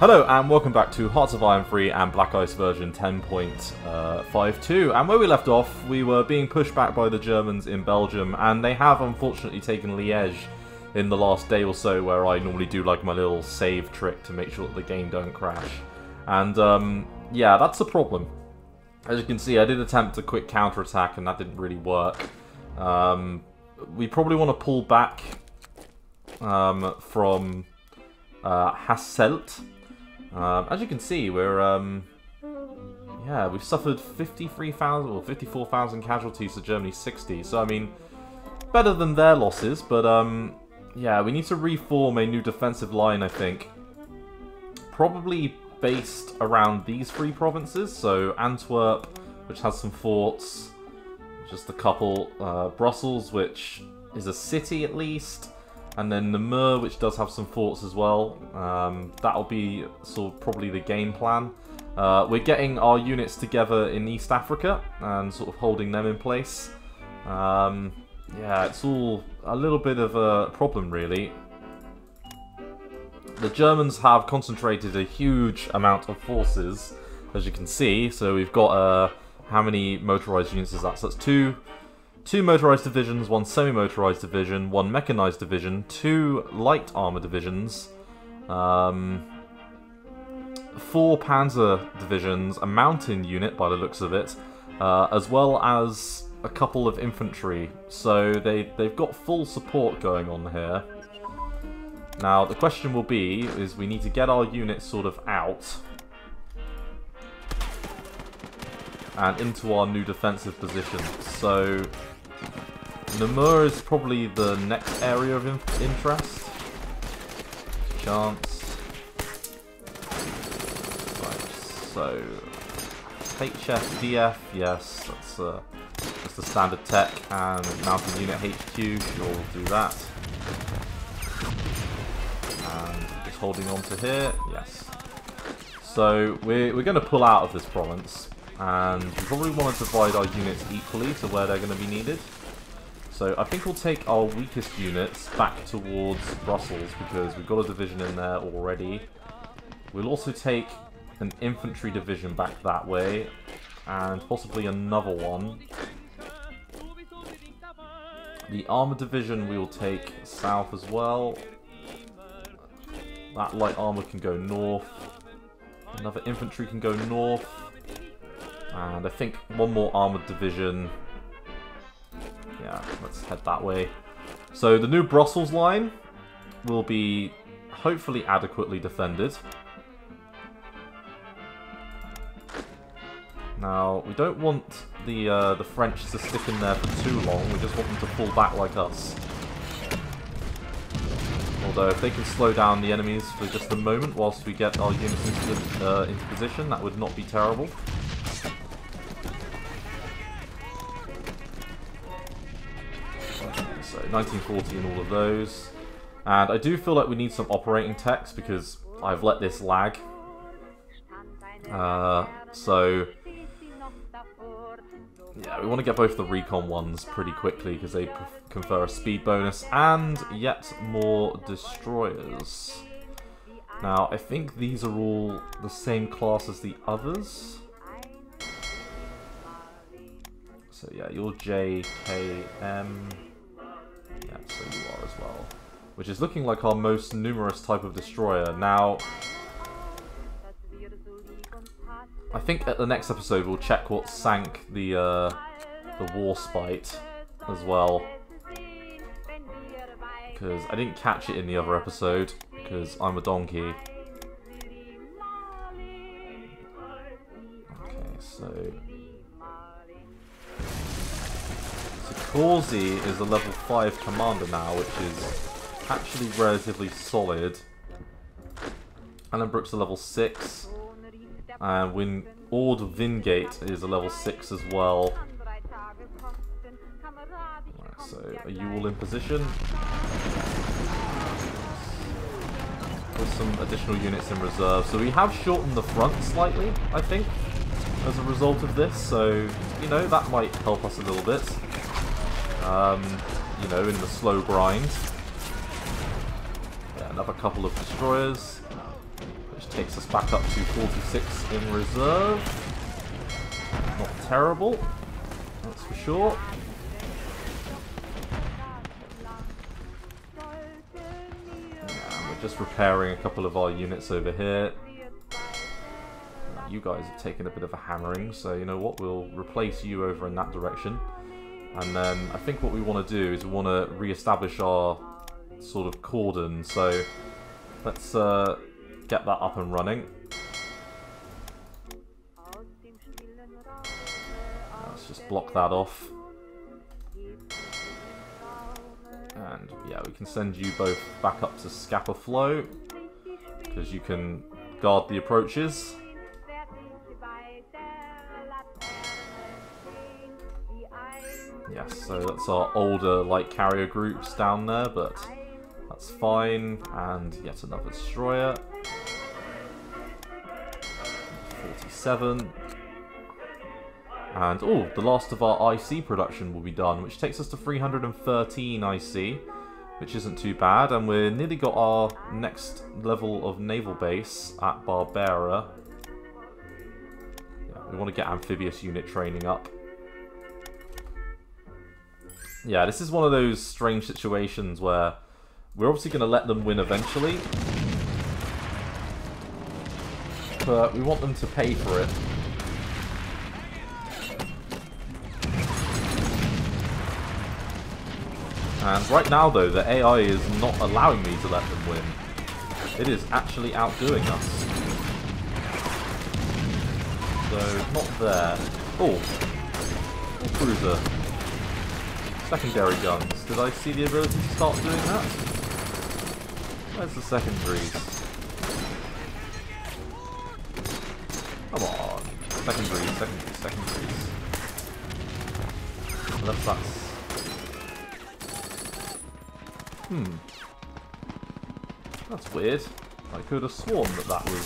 Hello and welcome back to Hearts of Iron 3 and Black Ice version 10.52, and where we left off we were being pushed back by the Germans in Belgium, and they have unfortunately taken Liège in the last day or so, where I normally do like my little save trick to make sure that the game don't crash. And yeah, that's a problem. As you can see, I did attempt a quick counter-attack and that didn't really work. We probably want to pull back from Hasselt. As you can see, we're yeah, we've suffered 53,000 or 54,000 casualties to Germany's 60. So I mean, better than their losses, but yeah, we need to reform a new defensive line, I think. Probably based around these three provinces. So Antwerp, which has some forts, just a couple. Brussels, which is a city at least. And then Namur, which does have some forts as well. That'll be sort of probably the game plan. We're getting our units together in East Africa and sort of holding them in place. Yeah, it's all a little bit of a problem, really. The Germans have concentrated a huge amount of forces, as you can see. So we've got, how many motorized units is that? So that's two motorized divisions, one semi-motorized division, one mechanized division, two light armor divisions, 4 panzer divisions, a mountain unit by the looks of it, as well as a couple of infantry. So they've got full support going on here. Now the question will be, is we need to get our units sort of out and into our new defensive position. So Namur is probably the next area of interest. Chance. Right, so HFDF, yes, that's just the standard tech, and mountain unit HQ, sure, we'll do that. And just holding on to here, yes. So we're going to pull out of this province, and we probably want to divide our units equally to where they're going to be needed. So I think we'll take our weakest units back towards Brussels, because we've got a division in there already. We'll also take an infantry division back that way, and possibly another one. The armor division we will take south as well. That light armor can go north. Another infantry can go north. And I think one more armored division. Yeah, let's head that way. So the new Brussels line will be hopefully adequately defended. Now, we don't want the French to stick in there for too long. We just want them to pull back like us. Although if they can slow down the enemies for just a moment whilst we get our units into position, that would not be terrible. So 1940 in all of those. And I do feel like we need some operating text because I've let this lag. So yeah, we want to get both the recon ones pretty quickly because they confer a speed bonus and yet more destroyers. Now I think these are all the same class as the others. So yeah, you're JKM. Yeah, so you are as well. Which is looking like our most numerous type of destroyer. Now, I think at the next episode we'll check what sank the Warspite as well. Because I didn't catch it in the other episode, because I'm a donkey. Okay, so Corsi is a level 5 commander now, which is actually relatively solid. Alan Brooks a level 6. And Ord Vingate is a level 6 as well. Right, so are you all in position? With some additional units in reserve. So we have shortened the front slightly, I think, as a result of this. So, you know, that might help us a little bit. You know, in the slow grind. Yeah, another couple of destroyers. takes us back up to 46 in reserve. Not terrible, that's for sure. Yeah, we're just repairing a couple of our units over here. You guys have taken a bit of a hammering, so you know what, we'll replace you over in that direction. And then I think what we want to do is we want to re-establish our sort of cordon, so let's get that up and running. Let's just block that off. And yeah, we can send you both back up to Scapa Flow, because you can guard the approaches. Yes, so that's our older light carrier groups down there, but that's fine. And yet another destroyer. 47. And, oh, the last of our IC production will be done, which takes us to 313 IC, which isn't too bad. And we're nearly got our next level of naval base at Barbera. Yeah, we want to get amphibious unit training up. Yeah, this is one of those strange situations where we're obviously going to let them win eventually, but we want them to pay for it. And right now, though, the AI is not allowing me to let them win. It is actually outdoing us. So, not there. Oh, cruiser. Secondary guns. Did I see the ability to start doing that? Where's the secondaries? Come on. Secondaries. Unless that's... That's weird. I could have sworn that that was...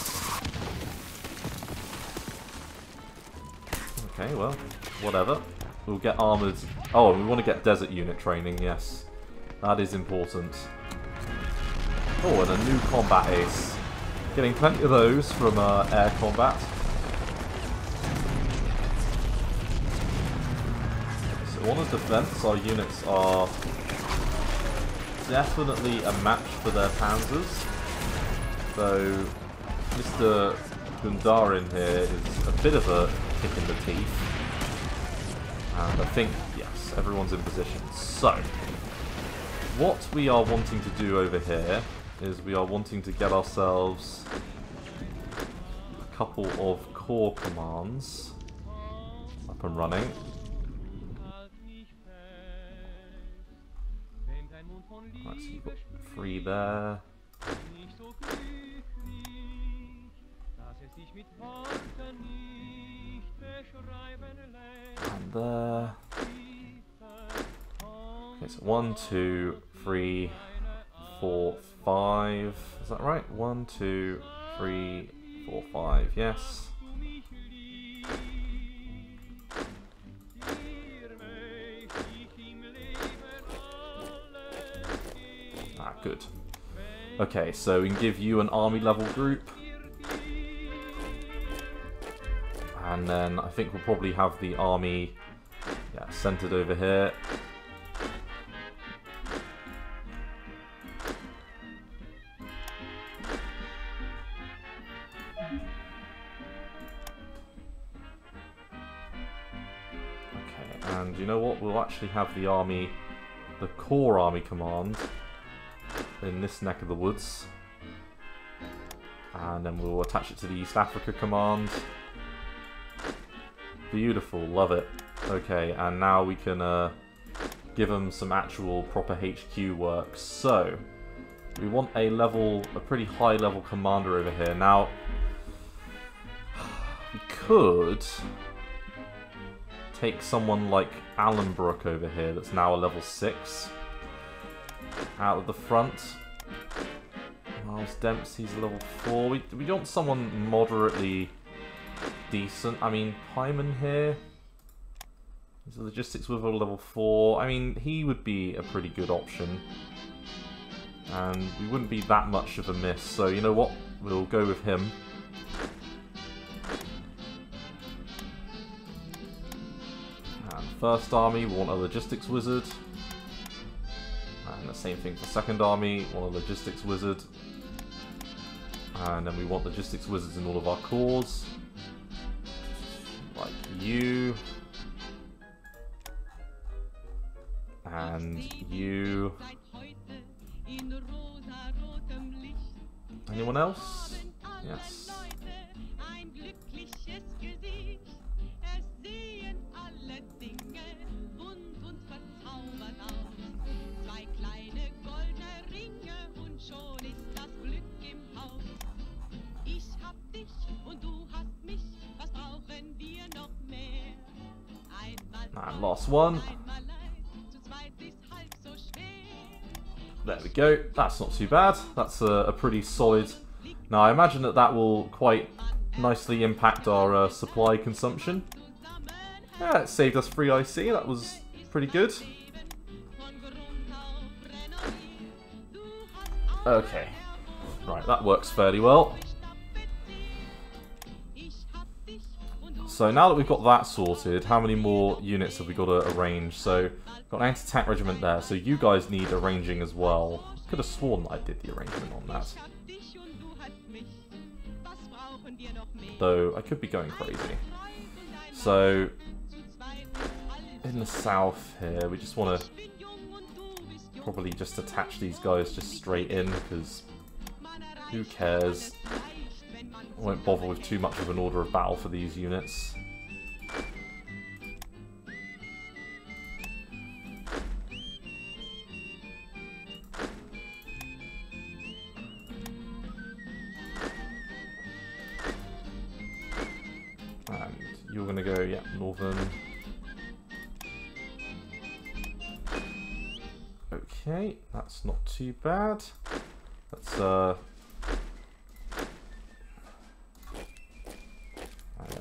Okay, well, whatever. We'll get armoured... Oh, and we want to get desert unit training, yes. That is important. Oh, and a new combat ace. Getting plenty of those from air combat. So on the defense, our units are definitely a match for their panzers. So Mr. Gundarin here is a bit of a kick in the teeth. And I think, yes, everyone's in position. So, what we are wanting to do over here is we are wanting to get ourselves a couple of core commands up and running. Right, so you've got 3 there. And there. Okay, so 1, 2, 3, 4, 5. Is that right? 1, 2, 3, 4, 5. Yes. Ah, good. Okay, so we can give you an army level group. And then I think we'll probably have the army, yeah, centered over here. Okay, and you know what? We'll actually have the army, the core army command, in this neck of the woods. And then we'll attach it to the East Africa command. Beautiful, love it. Okay, and now we can give them some actual proper HQ work. So, we want a pretty high level commander over here. Now, we could take someone like Allenbrook over here that's now a level 6 out of the front. Miles Dempsey's a level 4. We want someone moderately decent. I mean, Pyman here is a logistics with a level 4. I mean, he would be a pretty good option. And we wouldn't be that much of a miss. So, you know what? we'll go with him. And first army, we want a logistics wizard. And the same thing for second army, we want a logistics wizard. And then we want logistics wizards in all of our cores. Like you. And you. Anyone else? Yes. And last one. There we go. That's not too bad. That's a pretty solid. Now I imagine that that will quite nicely impact our supply consumption. Yeah, it saved us 3 IC. That was pretty good. Okay. Right, that works fairly well. So now that we've got that sorted, how many more units have we got to arrange? So, got an anti-tank regiment there, so you guys need arranging as well. Could have sworn that I did the arrangement on that. Though, I could be going crazy. So, in the south here, we just want to probably just attach these guys just straight in, because who cares? I won't bother with too much of an order of battle for these units. And you're going to go, yeah, northern. Okay, that's not too bad.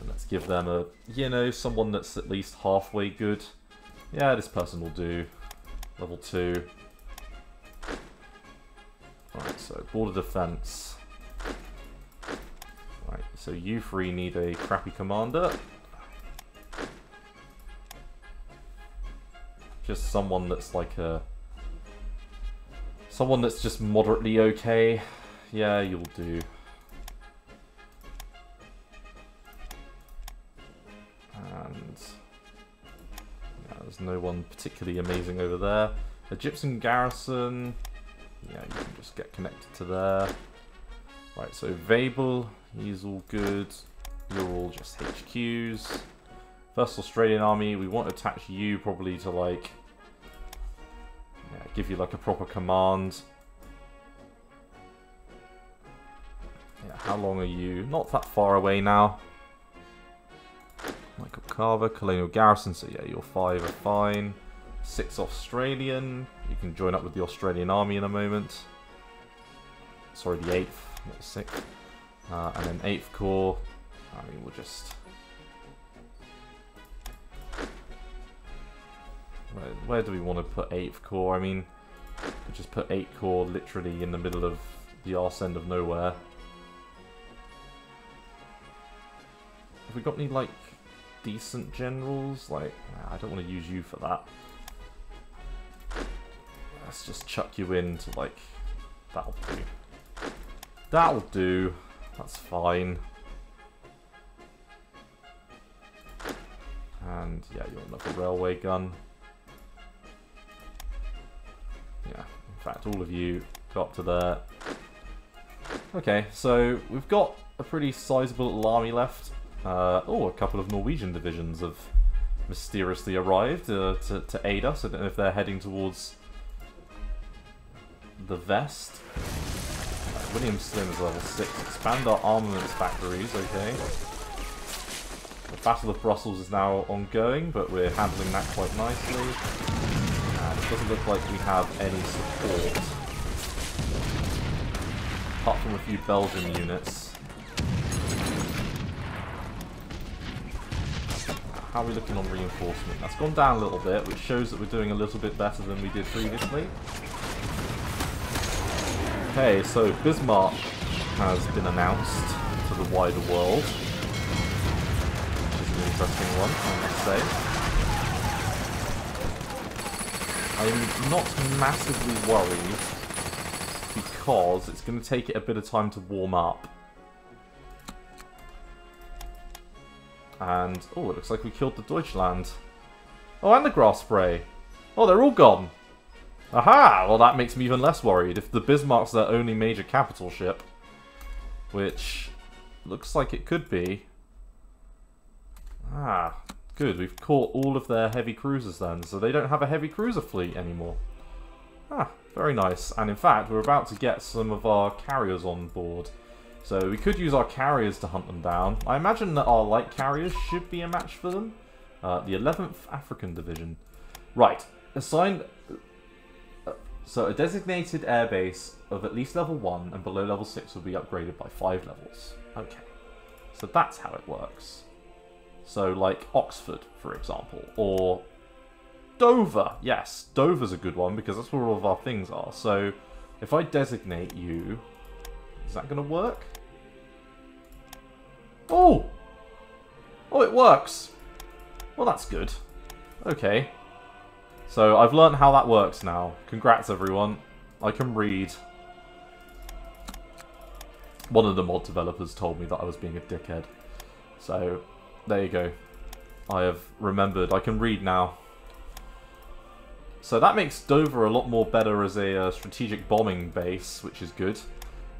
Let's give them a, you know, someone that's at least halfway good. Yeah, this person will do. Level 2. Right, so border defense. Right, so you 3 need a crappy commander. Just someone that's like a... someone that's just moderately okay. Yeah, you'll do. And yeah, there's no one particularly amazing over there. Egyptian garrison, yeah, you can just get connected to there. Right, so Vabel, he's all good. You're all just HQs. First Australian army, we want to attach you probably to like, yeah, give you like a proper command. Yeah, how long are you? Not that far away now. Michael Carver, Colonial Garrison, so yeah, you're 5 are fine. 6 Australian, you can join up with the Australian Army in a moment. Sorry, the 8th, not the 6th. And then 8th Corps, I mean, we'll just... Where do we want to put 8th Corps? I mean, we'll just put 8th Corps literally in the middle of the arse end of nowhere. Have we got any, like, decent generals? Like, I don't want to use you for that. Let's just chuck you into, like, that'll do. That'll do. That's fine. And, yeah, you're another railway gun. Yeah, in fact, all of you go up to there. Okay, so we've got a pretty sizable little army left. Oh, a couple of Norwegian divisions have mysteriously arrived to aid us. I don't know if they're heading towards the Vest. William Slim is level 6. Expand our armaments factories, okay. The Battle of Brussels is now ongoing, but we're handling that quite nicely. And it doesn't look like we have any support. Apart from a few Belgian units. How are we looking on reinforcement? That's gone down a little bit, which shows that we're doing a little bit better than we did previously. Okay, so Bismarck. has been announced to the wider world. Which is an interesting one, I must say. I'm not massively worried because it's going to take it a bit of time to warm up. And, oh, it looks like we killed the Deutschland. Oh, and the grass spray. Oh, they're all gone. Aha! Well, that makes me even less worried. If the Bismarck's their only major capital ship, which looks like it could be. Ah, good. We've caught all of their heavy cruisers then, so they don't have a heavy cruiser fleet anymore. Ah, very nice. And in fact, we're about to get some of our carriers on board. So we could use our carriers to hunt them down. I imagine that our light carriers should be a match for them. The 11th African Division. Right. Assigned... So a designated airbase of at least level 1 and below level 6 will be upgraded by 5 levels. Okay. So that's how it works. So like Oxford, for example. Or Dover. Yes, Dover's a good one because that's where all of our things are. So if I designate you... Is that going to work? Oh! Oh, it works! Well, that's good. Okay. So, I've learned how that works now. Congrats, everyone. I can read. One of the mod developers told me that I was being a dickhead. So, there you go. I have remembered. I can read now. So, that makes Dover a lot more better as a strategic bombing base, which is good.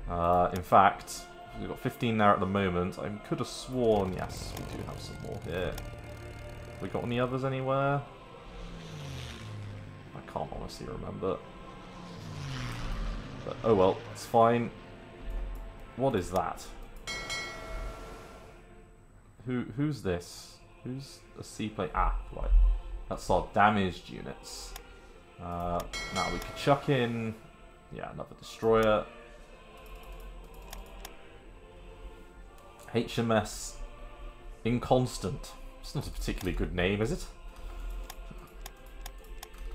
In fact, we've got 15 there at the moment. I could have sworn, yes, we do have some more here. Have we got any others anywhere? I can't honestly remember. But, oh well, it's fine. What is that? Who's this? Who's a seaplane? Ah, right. That's our damaged units. Now we could chuck in, yeah, another destroyer. HMS Inconstant. It's not a particularly good name, is it?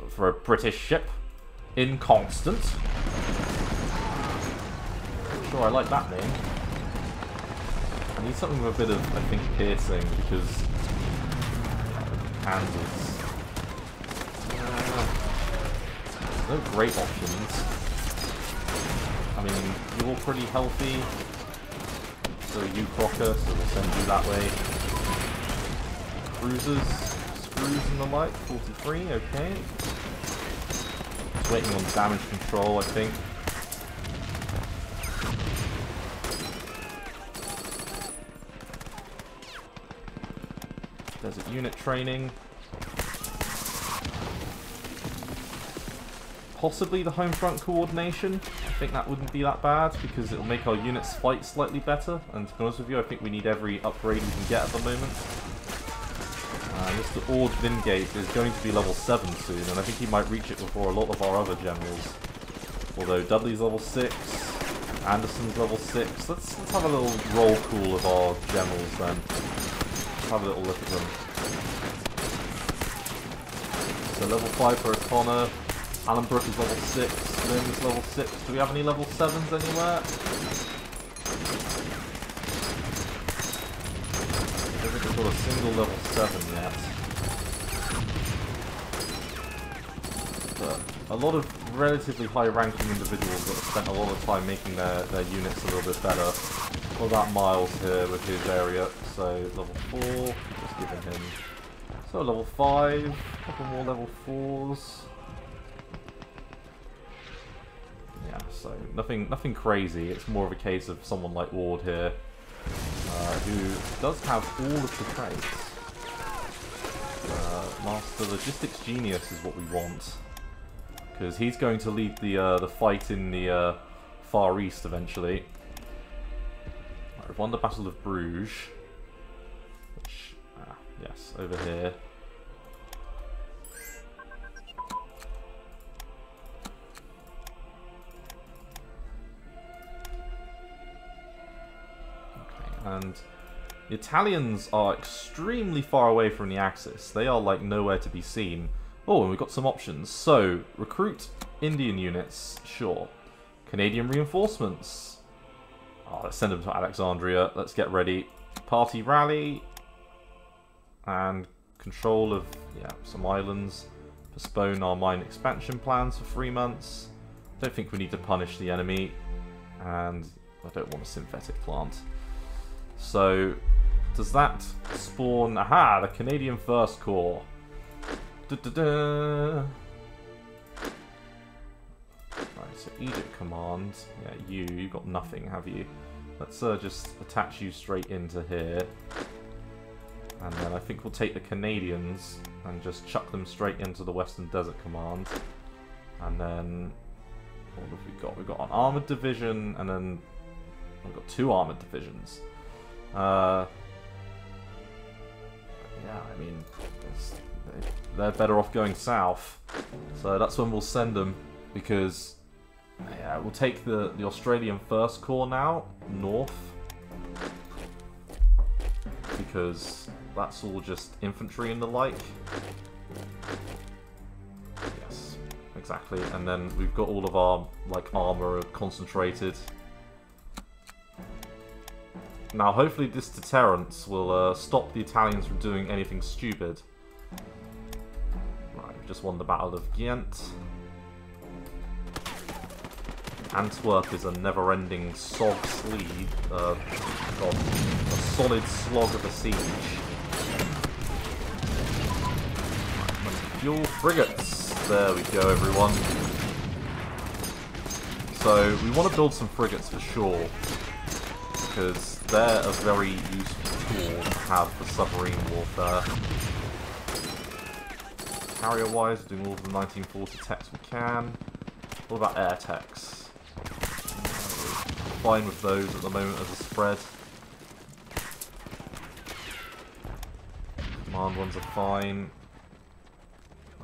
For a British ship. Inconstant. I'm sure I like that name. I need something with a bit of, I think, piercing, because... Kansas. No great options. I mean, you're all pretty healthy. So you Crocker, so we'll send you that way. Cruisers, screws and the like, 43, okay. Just waiting on damage control, I think. Desert unit training. Possibly the home front coordination. I think that wouldn't be that bad because it'll make our units fight slightly better. And to be honest with you, I think we need every upgrade we can get at the moment. Mr. Ord Vingate is going to be level 7 soon, and I think he might reach it before a lot of our other generals. Although Dudley's level 6, Anderson's level 6. Let's have a little roll call of our generals then. Let's have a little look at them. So level 5 for O'Connor. Alan Brooke is level 6, Lynn is level 6. Do we have any level 7s anywhere? I don't think we've got a single level 7 yet. But a lot of relatively high-ranking individuals that have spent a lot of time making their units a little bit better. What about Miles here with his area? So level 4, just giving him. So level 5, a couple more level 4s. Yeah, so nothing crazy. It's more of a case of someone like Ward here, who does have all of the traits. Master Logistics Genius is what we want, because he's going to lead the fight in the Far East eventually. Right, we've won the Battle of Bruges, which yes, over here. And the Italians are extremely far away from the Axis. They are like nowhere to be seen. Oh, and we've got some options. So, recruit Indian units, sure. Canadian reinforcements. Oh, let's send them to Alexandria. Let's get ready. Party rally. And control of, yeah, some islands. Postpone our mine expansion plans for 3 months. Don't think we need to punish the enemy. And I don't want a synthetic plant. So, does that spawn... Aha! The Canadian First Corps. Da-da-da! Right, so Egypt Command. Yeah, you've got nothing, have you? Let's just attach you straight into here. And then I think we'll take the Canadians and just chuck them straight into the Western Desert Command. And then... what have we got? We've got an armoured division, and then we've got 2 armoured divisions. Yeah, I mean, they're better off going south. So that's when we'll send them, because yeah, we'll take the Australian First Corps now, north. Because that's all just infantry and the like. Yes, exactly. And then we've got all of our, like, armour concentrated. Now, hopefully this deterrence will stop the Italians from doing anything stupid. Right, we've just won the Battle of Ghent. Antwerp is a never-ending slog sleeve. A solid slog of a siege. Right, fuel frigates. There we go, everyone. So, we want to build some frigates for sure. Because they're a very useful tool to have for submarine warfare. Carrier-wise, doing all of the 1940 techs we can. What about air techs? Fine with those at the moment as a spread. Command ones are fine.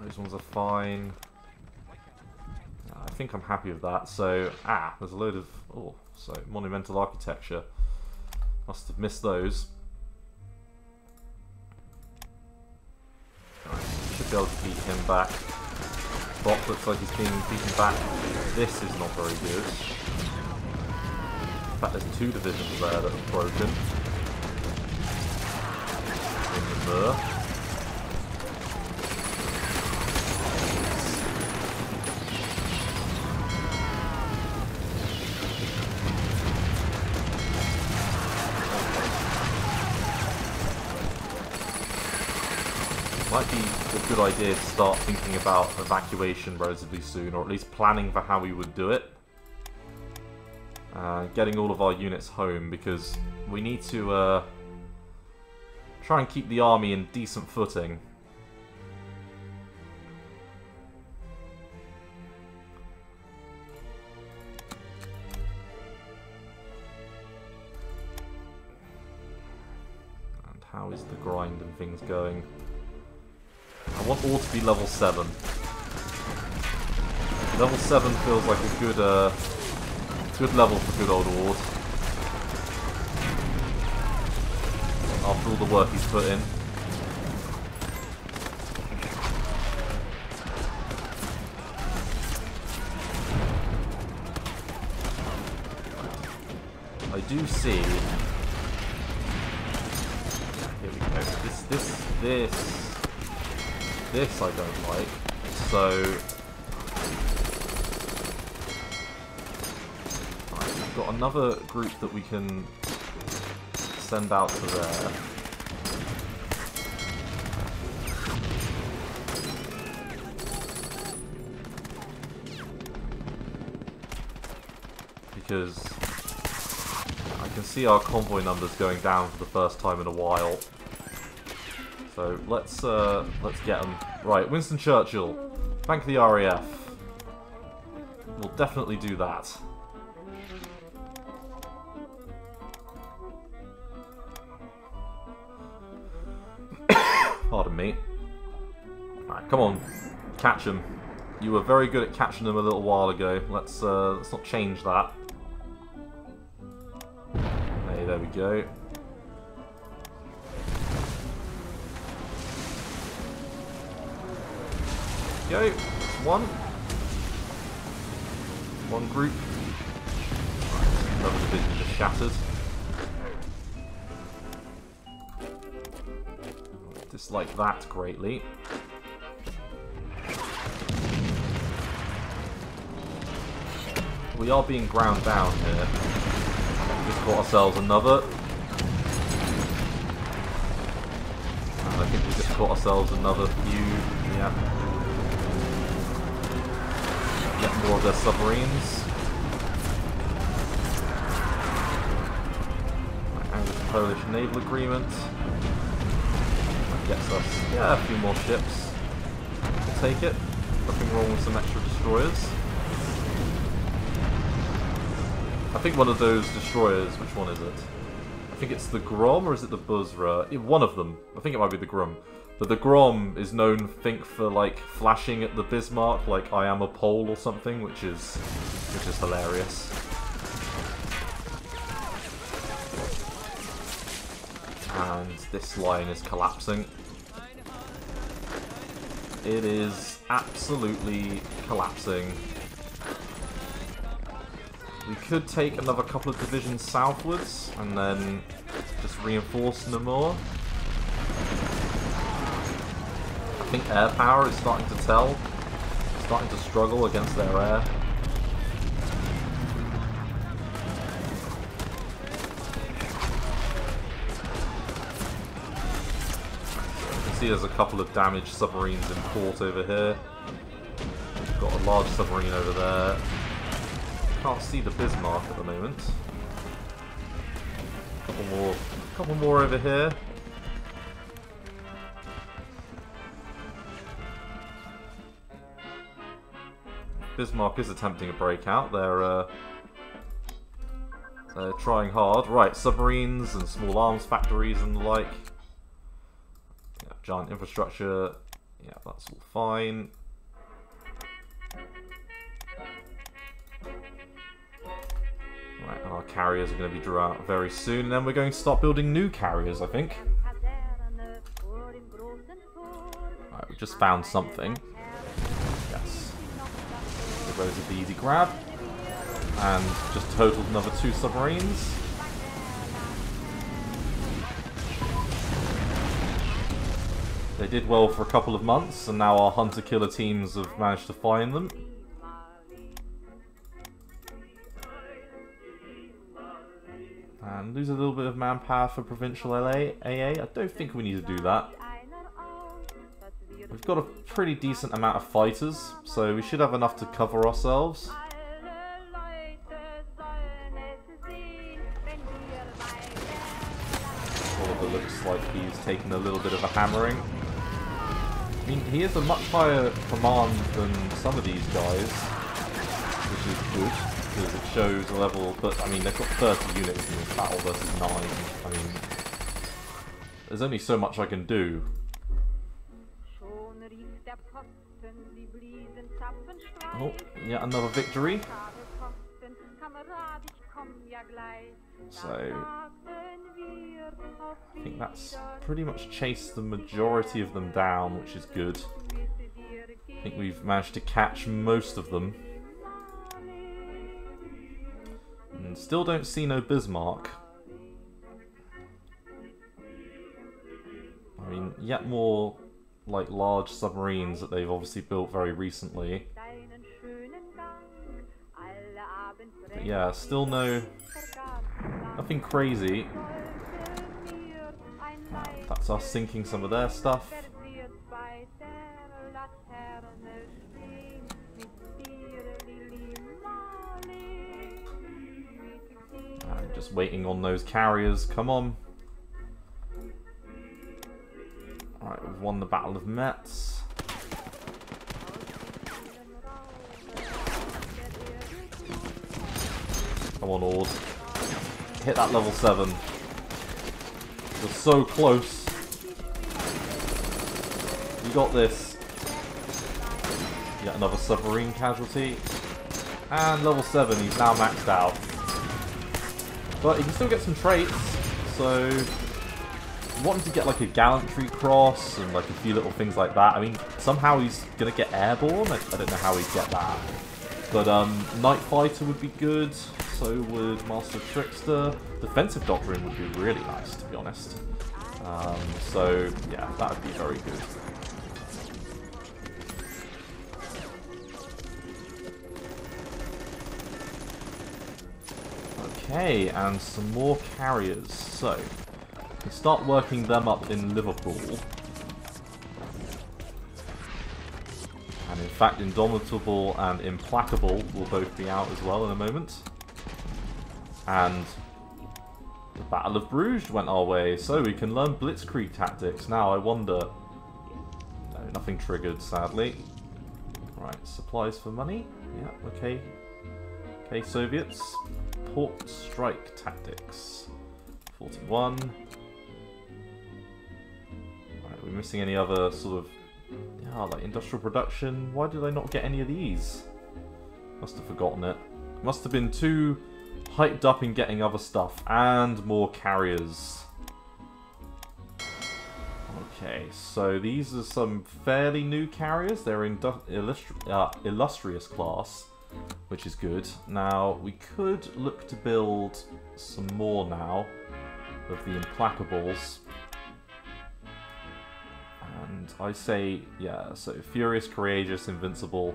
Those ones are fine. I think I'm happy with that. So, there's a load of... oh, so monumental architecture. Must have missed those. Right, should be able to beat him back. Bot looks like he's being beaten back. This is not very good. In fact, there's 2 divisions there that are broken. In the Mur. Might be a good idea to start thinking about evacuation relatively soon, or at least planning for how we would do it. Getting all of our units home, because we need to try and keep the army in decent footing. And how is the grind and things going? I want all to be level 7. Level 7 feels like a good level for good old Ord. After all the work he's put in. I do see... here we go. This I don't like. So... we've got another group that we can send out to there. Because I can see our convoy numbers going down for the first time in a while. So let's get them. Right, Winston Churchill, thank the RAF. We'll definitely do that. Pardon me. Alright, come on. Catch them. You were very good at catching them a little while ago. Let's not change that. Hey, there we go. Go. One group. Another division just shattered. Dislike that greatly. We are being ground down here. Just got ourselves another. And I think we just got ourselves another few. Yeah. Get more of their submarines. And the Polish naval agreement. That gets us, yeah, a few more ships. We'll take it. Nothing wrong with some extra destroyers. I think one of those destroyers, which one is it? I think it's the Grom, or is it the Buzra? One of them. I think it might be the Grom. But the Grom is known, I think, for like flashing at the Bismarck, like I am a Pole or something, which is hilarious. And this line is collapsing. It is absolutely collapsing. We could take another couple of divisions southwards and then just reinforce no more. I think air power is starting to tell. Starting to struggle against their air. You can see there's a couple of damaged submarines in port over here. We've got a large submarine over there. Can't see the Bismarck at the moment. Couple more over here. Bismarck is attempting a breakout. They're trying hard. Right, submarines and small arms factories and the like. Yeah, giant infrastructure. Yeah, that's all fine. Right, and our carriers are going to be drew out very soon, and then we're going to start building new carriers, I think. Right, we just found something. Yes. So those are the easy grab. And just totaled another 2 submarines. They did well for a couple of months, and now our hunter-killer teams have managed to find them. And lose a little bit of manpower for provincial AA. I don't think we need to do that. We've got a pretty decent amount of fighters, so we should have enough to cover ourselves. Oliver looks like he's taken a little bit of a hammering. I mean, he is a much higher command than some of these guys, which is good. It shows a level, but I mean they've got 30 units in this battle versus 9. I mean, there's only so much I can do. Oh, yeah, another victory. So I think that's pretty much chased the majority of them down, which is good. I think we've managed to catch most of them. And still don't see no Bismarck. I mean, yet more like large submarines that they've obviously built very recently. But yeah, still nothing crazy. That's us sinking some of their stuff. Just waiting on those carriers. Come on. Alright, we've won the Battle of Metz. Come on, Ord. Hit that level 7. You're so close. You got this. Yet another submarine casualty. And level 7, he's now maxed out. But he can still get some traits, so I want him to get like a gallantry cross and like a few little things like that. I mean, somehow he's gonna get airborne. I don't know how he'd get that. But night fighter would be good. So would Master Trickster. Defensive Doctrine would be really nice, to be honest. So, yeah, that would be very good. Okay, and some more carriers. So, we start working them up in Liverpool. And in fact, Indomitable and Implacable will both be out as well in a moment. And the Battle of Bruges went our way, so we can learn Blitzkrieg tactics. Now, I wonder... No, nothing triggered, sadly. Right, supplies for money. Yeah, okay. Okay, Soviets. Port strike tactics. 41. Right, are we missing any other sort of... Yeah, like industrial production. Why did I not get any of these? Must have forgotten it. Must have been too hyped up in getting other stuff. And more carriers. Okay, so these are some fairly new carriers. They're in illustrious class, which is good. Now, we could look to build some more now of the Implacables. And I say, yeah, so Furious, Courageous, Invincible.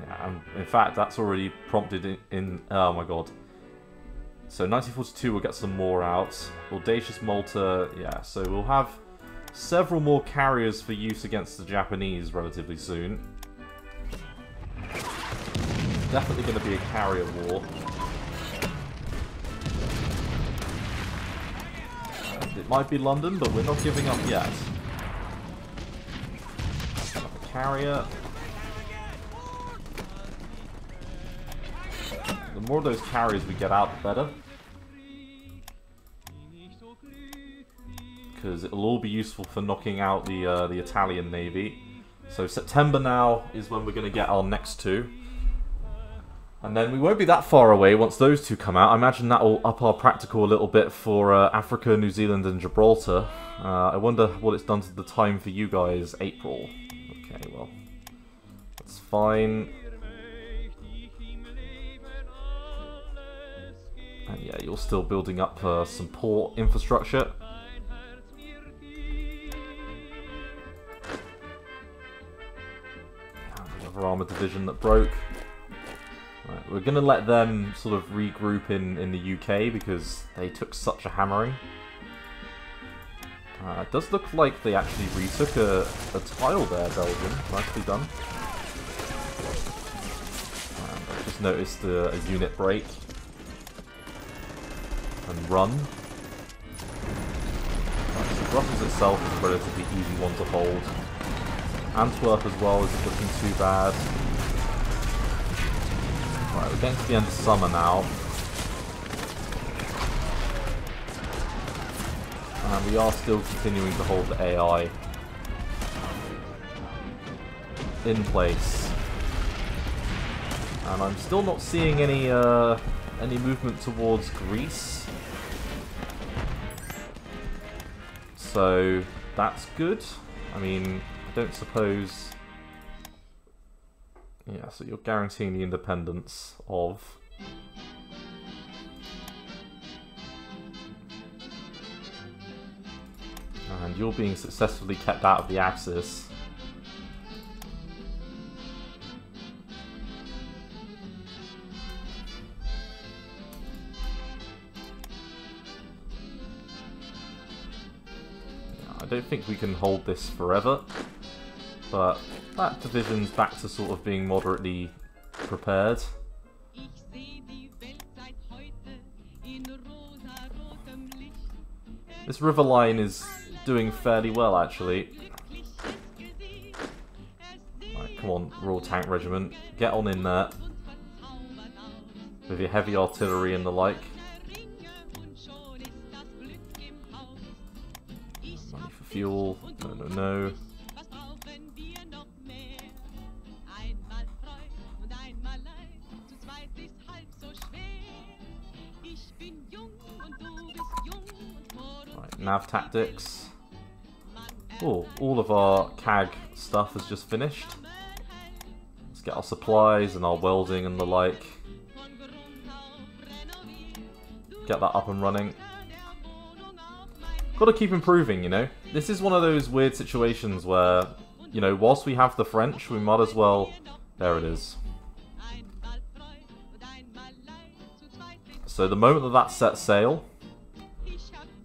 Yeah, and in fact, that's already prompted in oh my god. So 1942 we'll get some more out. Audacious Malta, yeah, so we'll have several more carriers for use against the Japanese relatively soon. Definitely going to be a carrier war. It might be London, but we're not giving up yet. A carrier. The more of those carriers we get out, the better. Because it'll all be useful for knocking out the Italian Navy. So September now is when we're going to get our next two. And then we won't be that far away once those two come out. I imagine that will up our practical a little bit for Africa, New Zealand and Gibraltar. I wonder what it's done to the time for you guys. April. Okay, well, that's fine. And yeah, you're still building up some port infrastructure. Another armoured division that broke. Right, we're going to let them sort of regroup in the UK because they took such a hammering. It does look like they actually retook a tile there, Belgium. Nicely done. And I've just noticed a unit break. And run. Right, so Brussels itself is a relatively easy one to hold. Antwerp as well isn't looking too bad. Right, we're getting to the end of summer now. And we are still continuing to hold the AI in place. And I'm still not seeing any movement towards Greece. So that's good. I mean, I don't suppose... Yeah, so you're guaranteeing the independence of... And you're being successfully kept out of the Axis. I don't think we can hold this forever, but that division's back to sort of being moderately prepared. This river line is doing fairly well, actually. Right, come on, Royal Tank Regiment. Get on in there. With your heavy artillery and the like. Money for fuel. No, no, no. Right, nav tactics. Oh, all of our CAG stuff has just finished. Let's get our supplies and our welding and the like. Get that up and running. Got to keep improving, you know. This is one of those weird situations where, you know, whilst we have the French, we might as well... There it is. So the moment that that sets sail,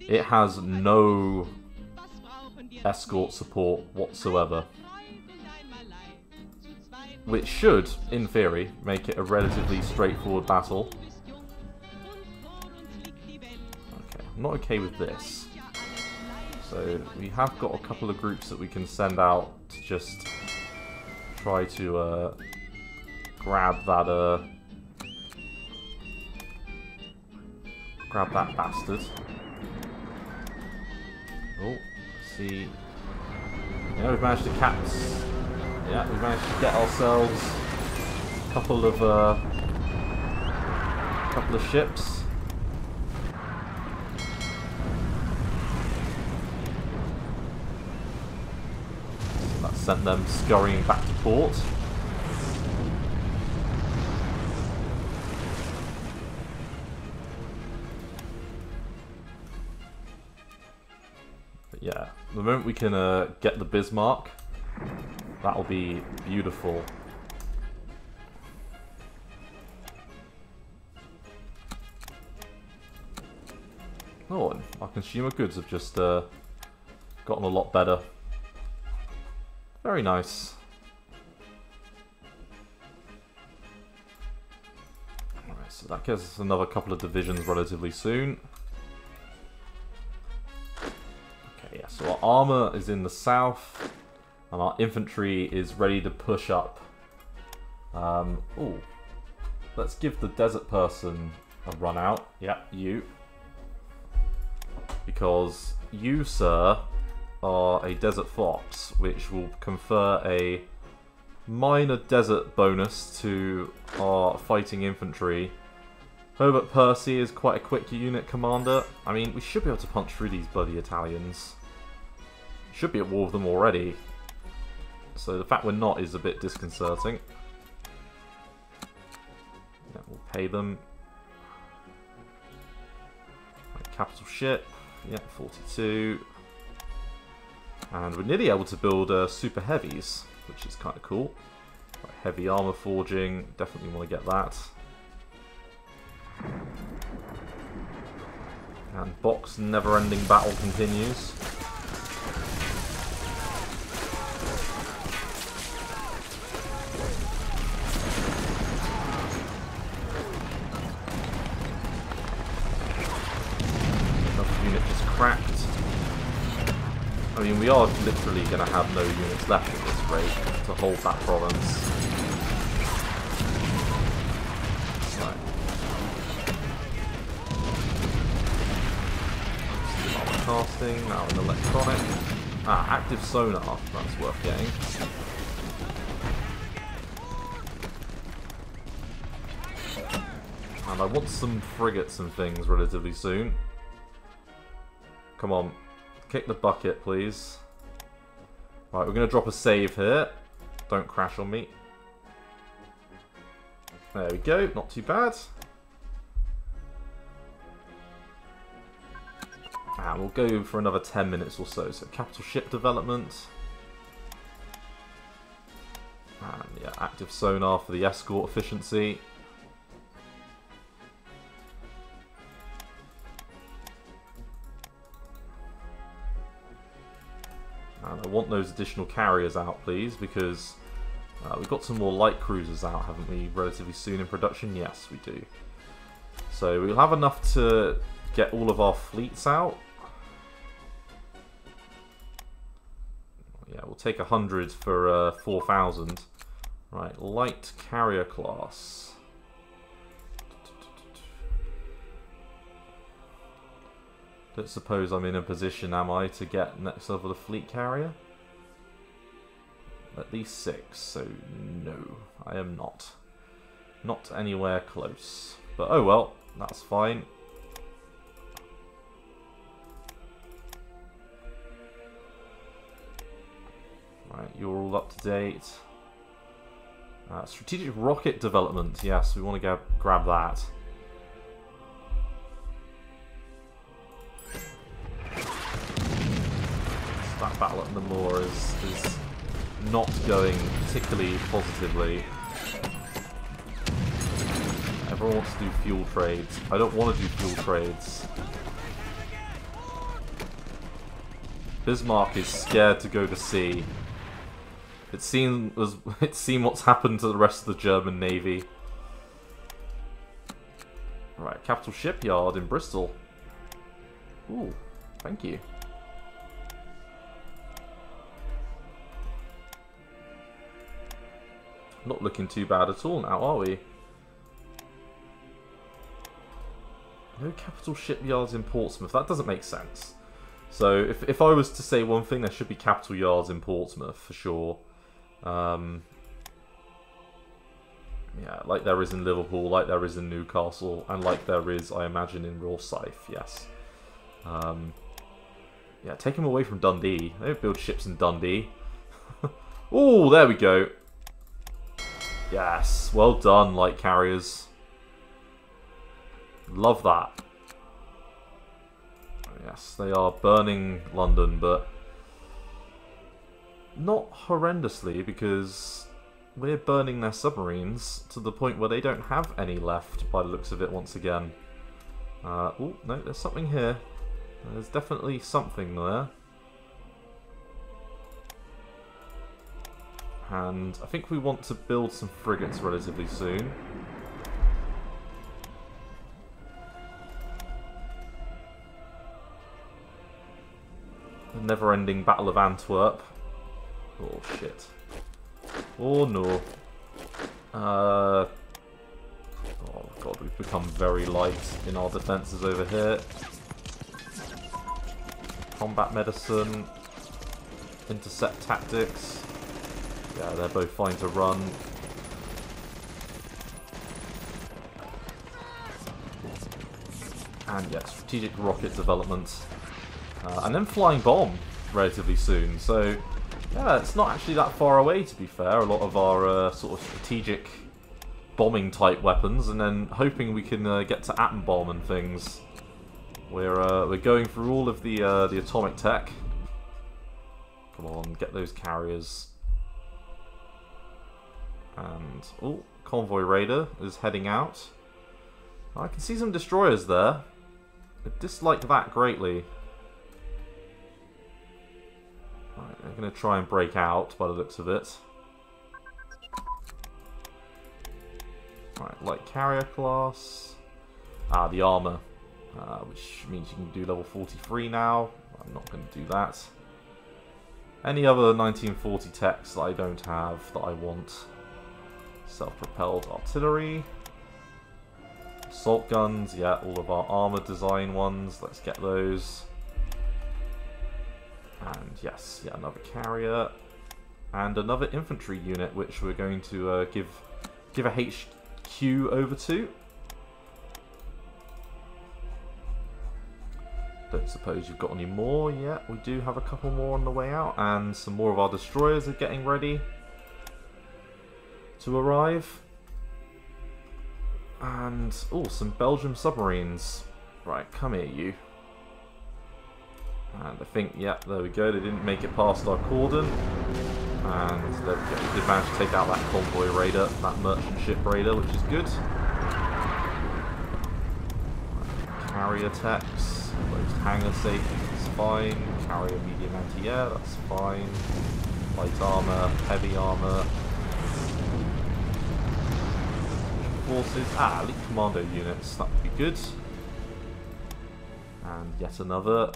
it has no escort support whatsoever. Which should, in theory, make it a relatively straightforward battle. Okay, I'm not okay with this. So we have got a couple of groups that we can send out to just try to grab that bastard. Oh, let's see. Yeah, we've managed to yeah, we've managed to get ourselves a couple of ships. So that sent them scurrying back to port. But yeah, the moment we can get the Bismarck, that'll be beautiful. Oh, and our consumer goods have just gotten a lot better. Very nice. Alright, so that gives us another couple of divisions relatively soon. Okay, yeah, so our armour is in the south. And our infantry is ready to push up. Ooh. Let's give the desert person a run out. Yeah, you. Because you, sir, are a desert fox, which will confer a minor desert bonus to our fighting infantry. Herbert Percy is quite a quick unit commander. I mean, we should be able to punch through these bloody Italians. Should be at war with them already. So the fact we're not is a bit disconcerting. Yeah, we'll pay them. Right, capital ship. Yeah, 42. And we're nearly able to build super heavies, which is kind of cool. Right, heavy armor forging. Definitely want to get that. And Box never-ending battle continues. Cracked. I mean, we are literally going to have no units left at this rate to hold that province. Right. Armor casting, now an electronic. Ah, active sonar, that's worth getting. And I want some frigates and things relatively soon. Come on, kick the bucket, please. Right, we're going to drop a save here. Don't crash on me. There we go, not too bad. And we'll go for another 10 minutes or so. So, capital ship development. And yeah, active sonar for the escort efficiency. And I want those additional carriers out, please, because we've got some more light cruisers out, haven't we, relatively soon in production? Yes, we do. So we'll have enough to get all of our fleets out. Yeah, we'll take 100 for 4,000. Right, light carrier class. Don't suppose I'm in a position, am I, to get next level of fleet carrier? At least 6, so no, I am not. Not anywhere close. But oh well, that's fine. Right, you're all up to date. Strategic rocket development. Yes, we want to grab that. That battle at Namor is not going particularly positively. Everyone wants to do fuel trades. I don't want to do fuel trades. Bismarck is scared to go to sea. It's seen what's happened to the rest of the German Navy. Right, capital shipyard in Bristol. Ooh, thank you. Not looking too bad at all now, are we? No capital shipyards in Portsmouth. That doesn't make sense. So, if I was to say one thing, there should be capital yards in Portsmouth, for sure. Yeah, like there is in Liverpool, like there is in Newcastle, and like there is, I imagine, in Rosyth, yes. Yeah, take them away from Dundee. They don't build ships in Dundee. Oh, there we go. Yes, well done, light carriers. Love that. Yes, they are burning London, but not horrendously, because we're burning their submarines to the point where they don't have any left, by the looks of it once again. Oh, no, there's something here. There's definitely something there. And I think we want to build some frigates relatively soon. The never-ending Battle of Antwerp. Oh, shit. Oh, no. Oh, God, we've become very light in our defences over here. Combat medicine. Intercept tactics. Yeah, they're both fine to run. And yeah, strategic rocket development. And then flying bomb relatively soon. So, yeah, it's not actually that far away, to be fair. A lot of our sort of strategic bombing type weapons, and then hoping we can get to atom bomb and things. We're going through all of the atomic tech. Come on, get those carriers. And, oh, convoy raider is heading out. I can see some destroyers there. I dislike that greatly. Right, they're going to try and break out by the looks of it. Right, light carrier class. Ah, the armor. Which means you can do level 43 now. I'm not going to do that. Any other 1940 techs that I don't have that I want. Self-propelled artillery. Assault guns, yeah, all of our armor design ones. Let's get those. And yes, yeah, another carrier. And another infantry unit, which we're going to give a HQ over to. Don't suppose you've got any more yet. We do have a couple more on the way out, and some more of our destroyers are getting ready to arrive. And, oh, some Belgium submarines. Right, come here, you. And I think, yeah, there we go. They didn't make it past our cordon. And there we go. We did manage to take out that convoy raider, that merchant ship raider, which is good. Carrier techs. Closed hangar safety, that's fine. Carrier medium anti-air, that's fine. Light armor, heavy armor. Forces, elite commando units, that would be good. And yet another.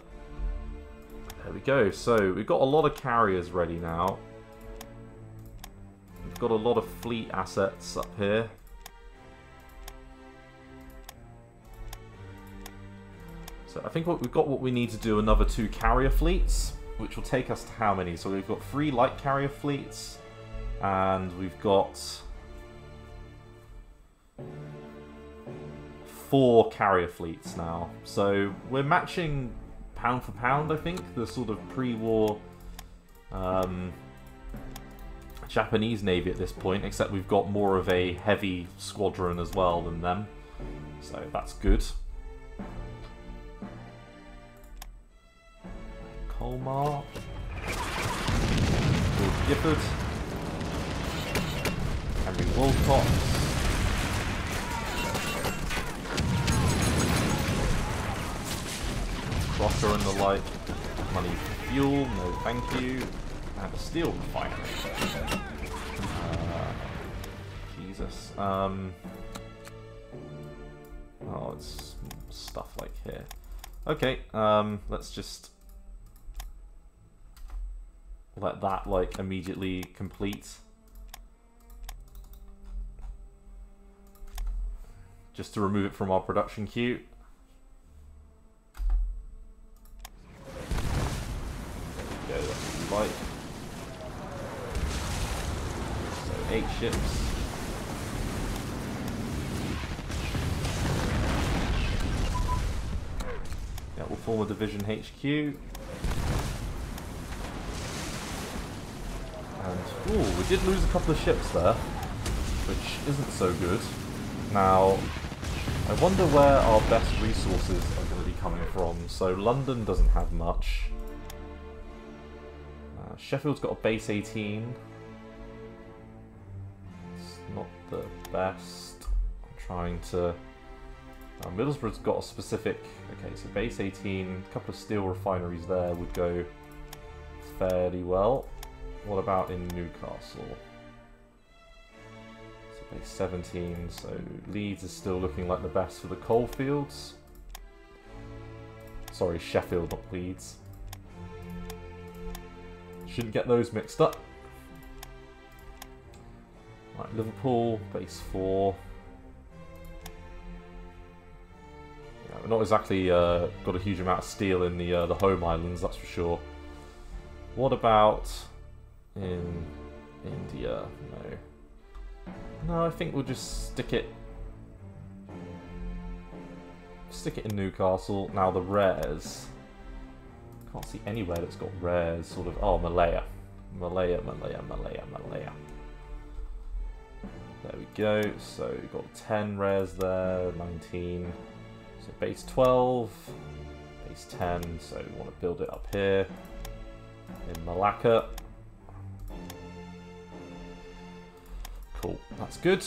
There we go. So we've got a lot of carriers ready now. We've got a lot of fleet assets up here. So I think we've got what we need to do another 2 carrier fleets, which will take us to how many? So we've got 3 light carrier fleets, and we've got 4 carrier fleets now. So we're matching pound for pound, I think, the sort of pre-war Japanese Navy at this point, except we've got more of a heavy squadron as well than them. So that's good. Colmar. Lord Gifford. Henry Wolcott. Crocker and the like. Money for fuel, no thank you. And a steel refinery. Jesus. Oh, it's stuff like here. Okay, let's just let that like immediately complete. Just to remove it from our production queue. There we go, that's what we like. So 8 ships. Yeah, we'll form a division HQ. And, ooh, we did lose a couple of ships there, which isn't so good. Now, I wonder where our best resources are going to be coming from. So London doesn't have much. Sheffield's got a base 18. It's not the best. I'm trying to... Middlesbrough's got a specific... Okay, so base 18, a couple of steel refineries there would go fairly well. What about in Newcastle? So base 17, so Leeds is still looking like the best for the coal fields. Sorry, Sheffield, not Leeds. Shouldn't get those mixed up. Right, Liverpool, base 4. Yeah, we're not exactly got a huge amount of steel in the home islands, that's for sure. What about in India? No. No, I think we'll just stick it in Newcastle. Now the rares. Can't see anywhere that's got rares, sort of. Oh, Malaya. Malaya. There we go. So we've got 10 rares there, 19. So base 12, base 10. So we want to build it up here in Malacca. Cool, that's good.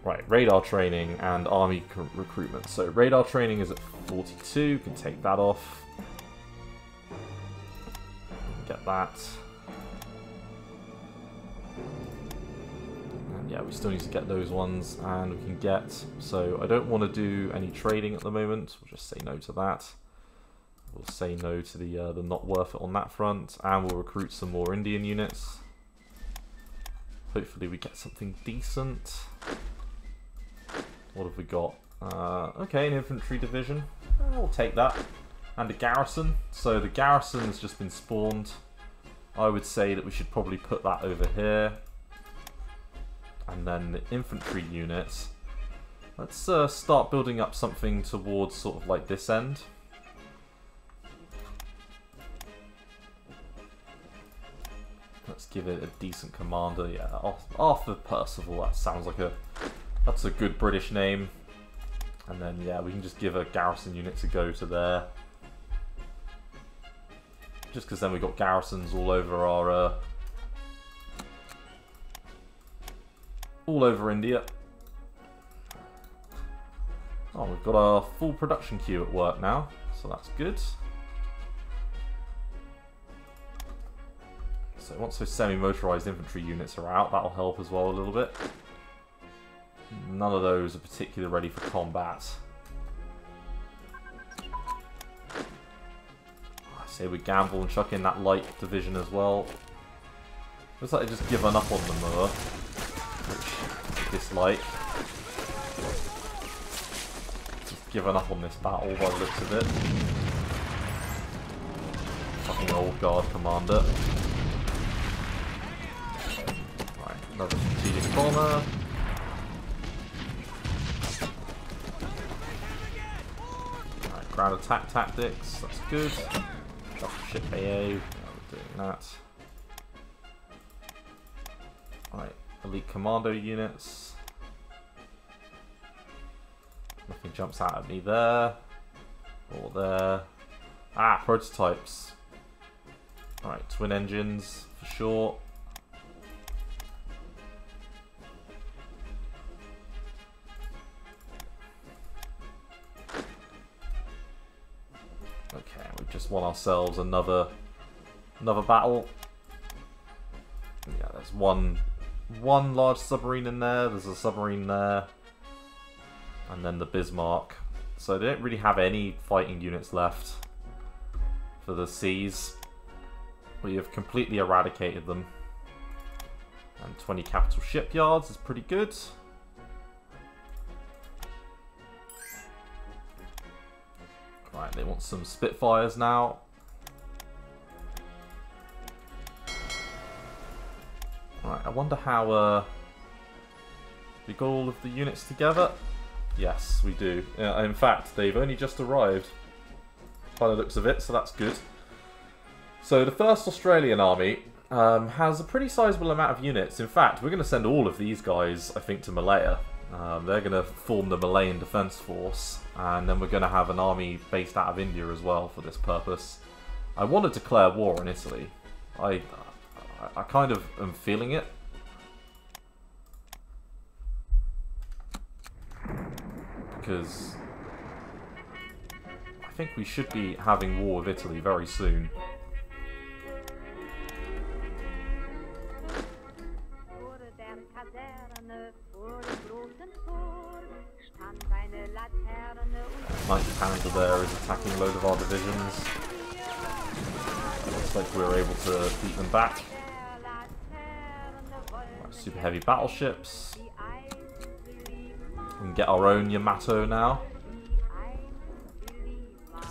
Right, radar training and army recruitment. So radar training is at 42. Can take that off. Get that. And yeah, we still need to get those ones, and we can get... So I don't want to do any trading at the moment. We'll just say no to that. We'll say no to the not worth it on that front, and we'll recruit some more Indian units. Hopefully we get something decent. What have we got? Okay, an infantry division. We'll take that. And a garrison. So the garrison has just been spawned. I would say that we should probably put that over here. And then the infantry units. Let's start building up something towards sort of like this end. Let's give it a decent commander. Yeah, Arthur Percival. That sounds like that's a good British name. And then yeah, we can just give a garrison unit to go to there. Just because then we've got garrisons all over our all over India. Oh, we've got our full production queue at work now, so that's good. So once those semi-motorized infantry units are out, that'll help as well a little bit. None of those are particularly ready for combat. I say we gamble and chuck in that light division as well. Looks like they've just given up on the Moor, which I dislike. Just given up on this battle by the looks of it. Fucking old guard commander. Right, another strategic bomber. Right, ground attack tactics, that's good. Ship AA, we're doing that. Right, elite commando units. Nothing jumps out at me there. Or there. Ah, prototypes. Alright, twin engines for sure. Okay, we've just won ourselves another battle. Yeah, there's one large submarine in there, there's a submarine there, and then the Bismarck. So they don't really have any fighting units left for the seas. We have completely eradicated them. And 20 capital shipyards is pretty good. Right, they want some Spitfires now. Right, I wonder how we got all of the units together. Yes, we do. In fact, they've only just arrived by the looks of it, so that's good. So the 1st Australian Army has a pretty sizable amount of units. In fact, we're going to send all of these guys, I think, to Malaya. They're going to form the Malayan Defence Force, and then we're going to have an army based out of India as well for this purpose. I want to declare war on Italy. I kind of am feeling it. Because I think we should be having war with Italy very soon. Knight Canada there is attacking a load of our divisions. Looks like we're able to beat them back. Right, super heavy battleships. We can get our own Yamato now.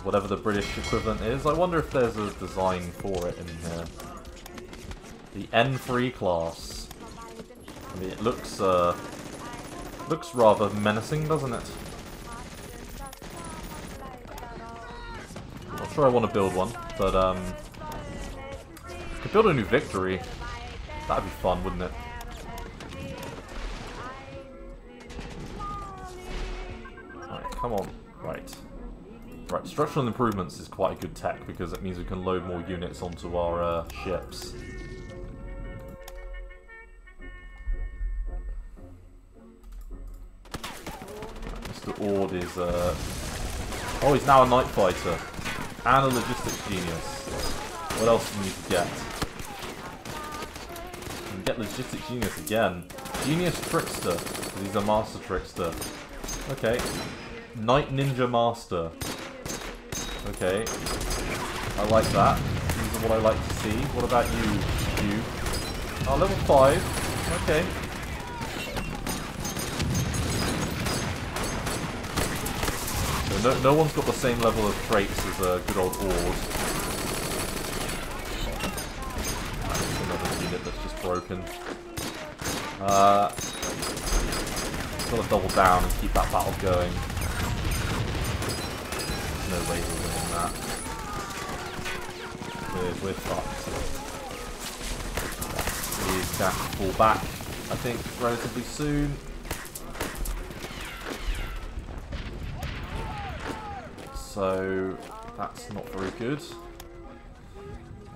Whatever the British equivalent is. I wonder if there's a design for it in here. The N3 class. I mean, it looks rather menacing, doesn't it? I'm not sure I want to build one, but could build a new Victory. That'd be fun, wouldn't it? Right, come on. Right. Right, structural improvements is quite a good tech because it means we can load more units onto our ships. Mr. Ord is oh, he's now a night fighter and a logistics genius. What else do we need to get? We can get logistics genius again. Genius trickster, because he's a master trickster. Okay. Night ninja master. Okay. I like that. These are what I like to see. What about you? Oh, level 5. Okay. So no one's got the same level of traits as a good old Ord. That's another unit that's just broken. Gotta double down and keep that battle going. No way we're winning that. We're fucked. He's going to have to fall back, I think, relatively soon. So, that's not very good.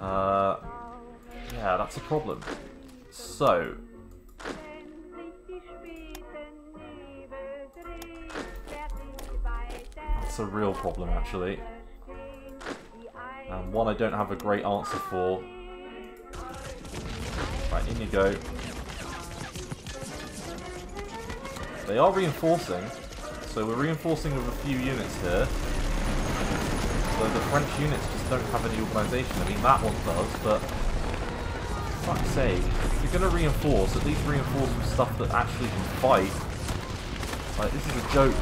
Yeah, that's a problem. So, that's a real problem, actually. And one I don't have a great answer for. Right, in you go. They are reinforcing, so we're reinforcing with a few units here. So the French units just don't have any organisation. I mean, that one does, but for fuck's sake, if you're going to reinforce, at least reinforce with stuff that actually can fight. Like, this is a joke,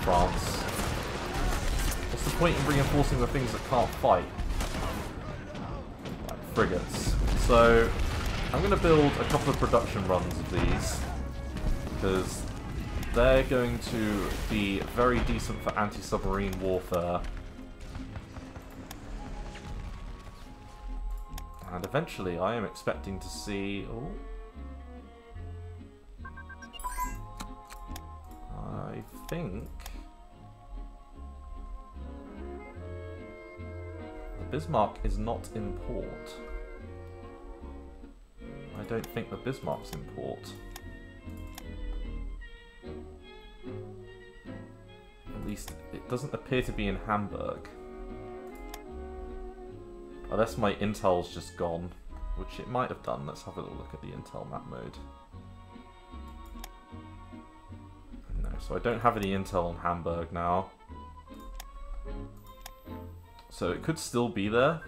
France. What's the point in reinforcing the things that can't fight? Like, frigates. So, I'm going to build a couple of production runs of these, because they're going to be very decent for anti-submarine warfare. And eventually I am expecting to see... Oh, think the Bismarck is not in port. I don't think the Bismarck's in port. At least it doesn't appear to be in Hamburg. Unless my intel's just gone, which it might have done. Let's have a little look at the intel map mode. No, so I don't have any intel on Hamburg now. So it could still be there.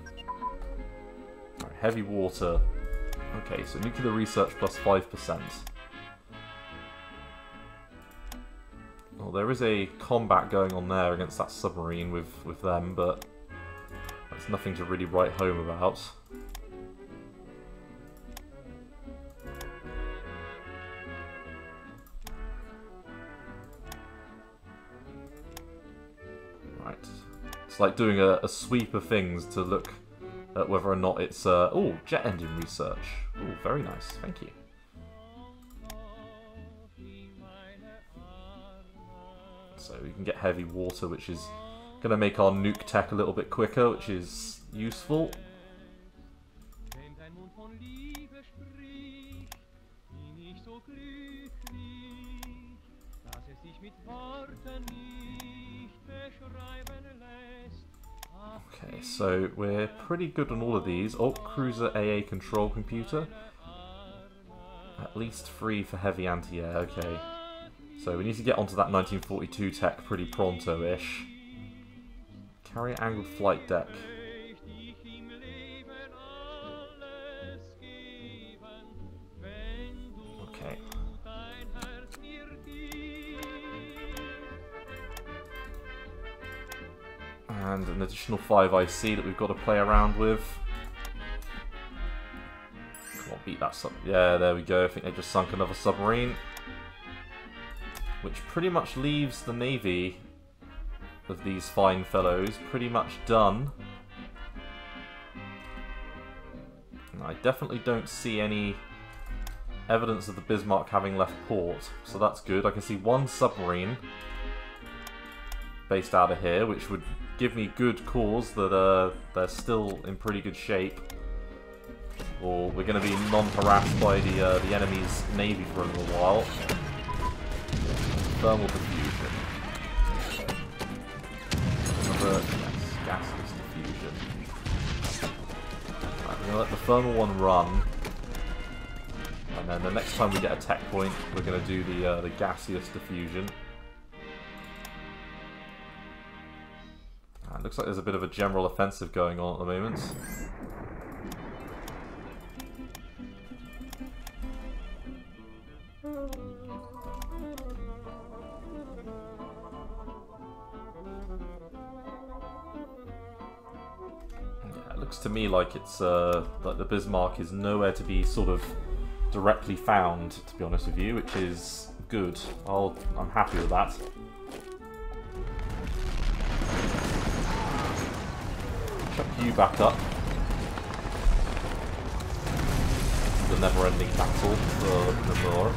Right, heavy water. Okay, so nuclear research plus 5%. Well, there is a combat going on there against that submarine with them, but that's nothing to really write home about. Right. It's like doing a sweep of things to look at whether or not it's... oh, jet engine research. Oh, very nice. Thank you. So we can get heavy water, which is going to make our nuke tech a little bit quicker, which is useful. Okay, so we're pretty good on all of these. Oh, cruiser AA control computer. At least 3 for heavy anti-air, okay. So we need to get onto that 1942 tech pretty pronto-ish. Carrier angled flight deck. Okay. And an additional 5 IC that we've got to play around with. Come on, beat that sub. Yeah, there we go. I think they just sunk another submarine. Which pretty much leaves the navy of these fine fellows pretty much done. And I definitely don't see any evidence of the Bismarck having left port, so that's good. I can see one submarine based out of here, which would give me good cause that they're still in pretty good shape. Or we're going to be non-harassed by the enemy's navy for a little while. Thermal diffusion. Another, yes, gaseous diffusion. Right, we're going to let the thermal one run. And then the next time we get a tech point, we're going to do the gaseous diffusion. And it looks like there's a bit of a general offensive going on at the moment. To me, like it's like the Bismarck is nowhere to be sort of directly found, to be honest with you, which is good. I'm happy with that. Chuck you back up. The never-ending battle for Namur.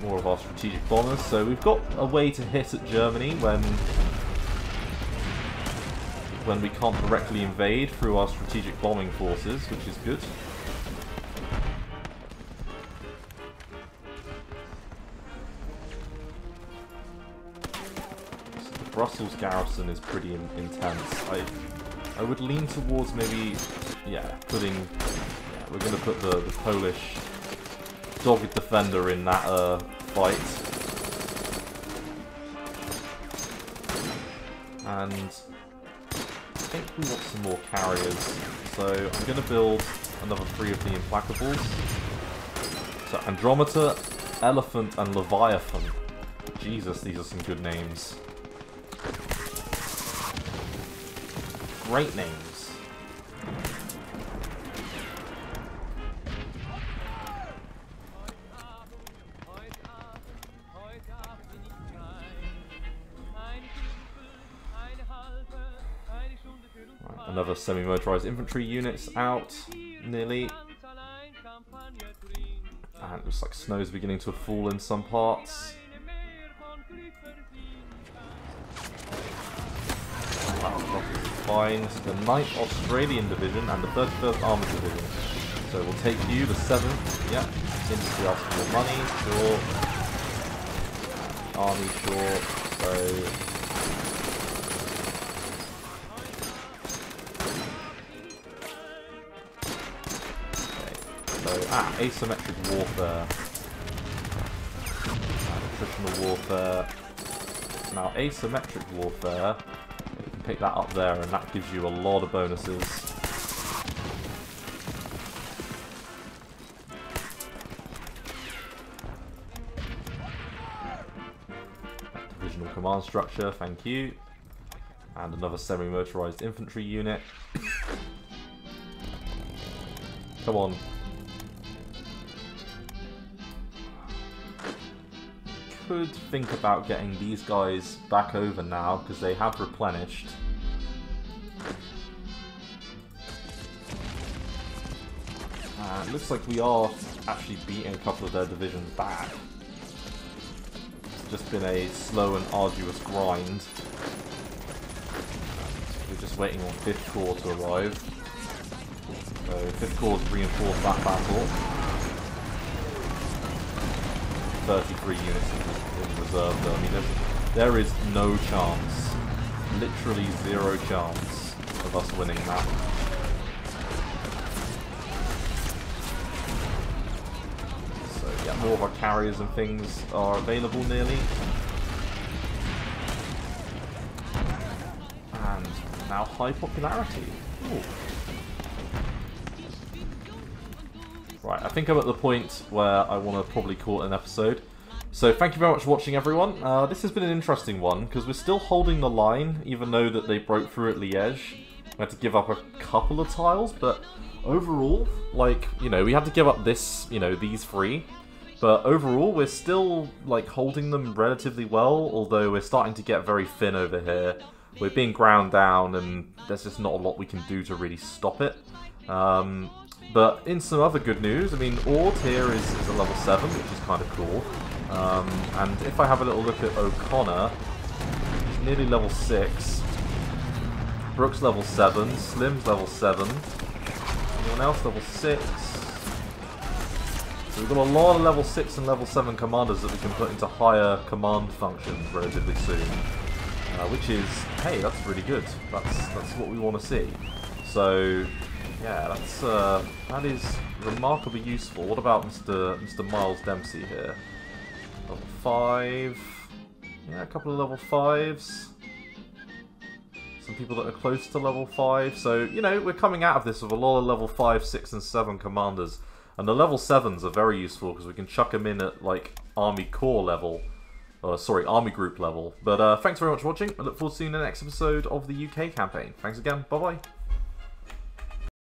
More of our strategic bombers, so we've got a way to hit at Germany when we can't directly invade through our strategic bombing forces, which is good. So the Brussels garrison is pretty intense. I would lean towards maybe, we're going to put the Polish dogged defender in that fight. And I think we want some more carriers. So I'm going to build another 3 of the Implacables. So Andromeda, Elephant, and Leviathan. Jesus, these are some good names. Great names. Another semi-motorized infantry units out, nearly. snow is beginning to fall in some parts. Fine. The 9th Australian Division and the 31st Armoured Division. So we'll take you, the 7th. Yeah. Industry asks for more money. Sure. Army, sure. So. Okay. So, asymmetric warfare. Attritional warfare. Now, asymmetric warfare. Pick that up there, and that gives you a lot of bonuses. Divisional command structure, thank you. And another semi-motorized infantry unit. Come on. Could think about getting these guys back over now because they have replenished. It looks like we are actually beating a couple of their divisions back. It's just been a slow and arduous grind. We're just waiting on 5th Corps to arrive. So 5th Corps has reinforced that battle. 33 units in reserve though. I mean, there is no chance, literally zero chance of us winning that. So yeah, more of our carriers and things are available nearly. And now high popularity. Ooh. Right, I think I'm at the point where I want to probably call it an episode. So thank you very much for watching, everyone. This has been an interesting one, because we're still holding the line, even though that they broke through at Liège. We had to give up a couple of tiles, but overall, like, you know, we had to give up this, you know, these 3. But overall, we're still, like, holding them relatively well, although we're starting to get very thin over here. We're being ground down, and there's just not a lot we can do to really stop it. But in some other good news, I mean, Ord here is a level 7, which is kind of cool. And if I have a little look at O'Connor, he's nearly level 6. Brooks level 7, Slim's level 7. Anyone else level 6? So we've got a lot of level 6 and level 7 commanders that we can put into higher command functions relatively soon. Which is, hey, that's really good. That's what we want to see. So yeah, that is remarkably useful. What about Mr. Miles Dempsey here? Level 5. Yeah, a couple of level 5s. Some people that are close to level 5. So, you know, we're coming out of this with a lot of level 5, 6, and 7 commanders. And the level 7s are very useful because we can chuck them in at, like, Army Corps level. Sorry, Army Group level. But thanks very much for watching. I look forward to seeing you in the next episode of the UK campaign. Thanks again. Bye-bye.